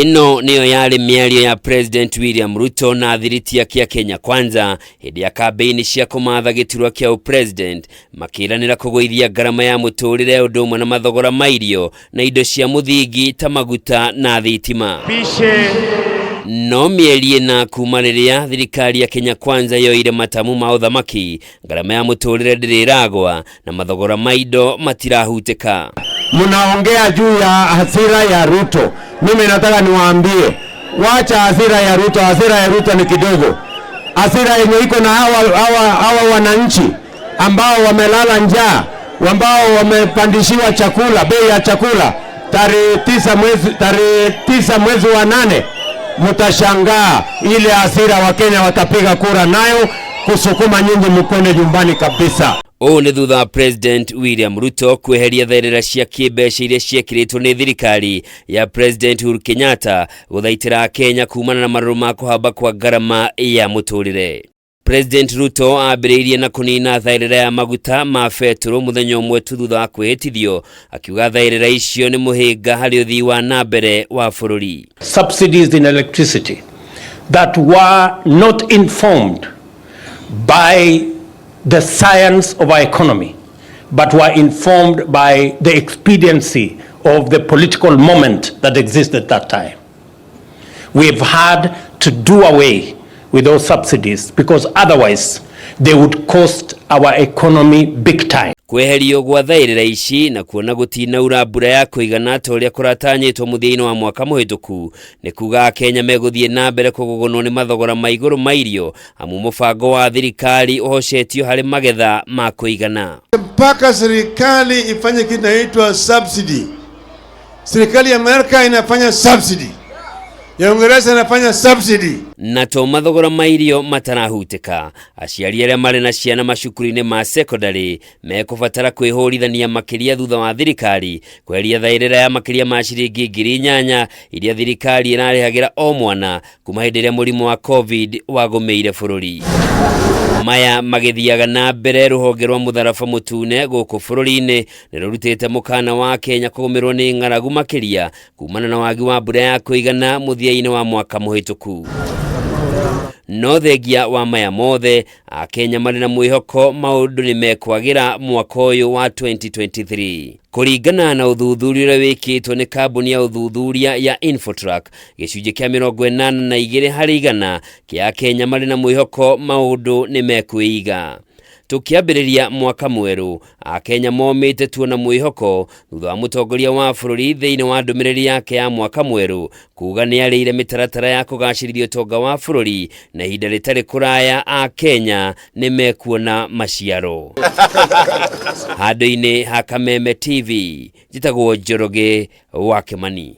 Ino niyo yari miario ya President William Ruto na thiriti ya Kenya Kwanza hindi ya kabeini cia kumatha giturwa kia president makiranira kugwithia ngarama ya muturire udumwe na mathogora ma irio na indo cia muthingi ta maguta na thitima. No mieri na kumariria thirikari ya Kenya Kwanza yoire matamu ma uthamaki, ngarama ya muturire ndiriragwa na mathogora ma indo matirahuteka. Munaongea juu ya hasira ya Ruto. Mimi nataka niwaambie, wacha hasira ya Ruto. Hasira ya Ruto ni kidogo. Hasira yenye iko na hawa wananchi ambao wamelala njaa, ambao wamepandishiwa chakula, bei ya chakula tarehe 9 mwezi wa 8, mtashangaa ile hasira wa Kenya watapiga kura nayo kusukuma nyinyi mkwende nyumbani kabisa. Ni thutha President William Ruto kweheria thairira cia kimbeca iria ciekiritwo ni thirikari ya President Uhuru Kenyatta guthaitira Kenya kumana na maruru ma kuhamba kwa ngarama ya muturire. President Ruto ambiriirie na kunina thairira ya maguta ma fetro muthenya umwe tu thutha wa kwihitithio, akiuga thairira icio ni muhinga hari uthii wa nambere wa bururi. Subsidies in electricity that were not informed by the science of our economy, but were informed by the expediency of the political moment that existed at that time. We've had to do away with those subsidies because otherwise they would cost our economy big time. Kweherio gwa thairira ici na kuona gutinaura mbura ya kuigana ta uria kuratanyitwo muthiini wa mwaka muhituku ni kuga Kenya meguthie na mbere kugugunwo ni mathogora maiguru ma irio amu mubango wa thirikari uhocetio hari magetha ma kuigana. Mpaka serikali ifanye kitu kinaitwa subsidy. Serikali ya Amerika inafanya subsidy, ya Uingereza inafanya subsidy. Na to mathogora ma irio matarahuteka, aciari aria mari na ciana macukuru-ini ma secondary mekubatara kwihurithania makiria thutha wa thirikari kweheria thairira ya makiria ma ciringi 8,000 iria thirikari irarihagira o mwana kuma hindi iria murimu wa COVID wagumiire bururi. Maya magithiaga na mbere ruhonge rwa mutharaba mutune guku bururi-ini ni rurutite mukana wa Kenya kugumirwo ni ng'aragu makiria kumana na wagi wa mbura ya kuigana muthia-ini wa mwaka muhituku. No thengia wa maya mothe Akenya mari na mwihoko maundu ni mekwagira mwaka uyu wa 2023. Kuringana na uthuthuria uria wikitwo ni kambuni ya uthuthuria ya Infotrack, gicunje kia 82 harĩ 100 kia Akenya mari na mwihoko maundu ni mekwiga. Tukiambiriria mwaka mweru, Akenya momite tuona mwihoko thutha wa mutongoria wa bururi thiini wa ndumiriri yake ya mwaka mweru kuga ni arĩire mitaratara ya kugacirithia utonga wa bururi na ihinda ritari kuraya Akenya ni mekuona maciaro. Handu-ini ha Kameme TV, njitagwo Njoroge wa Kimani.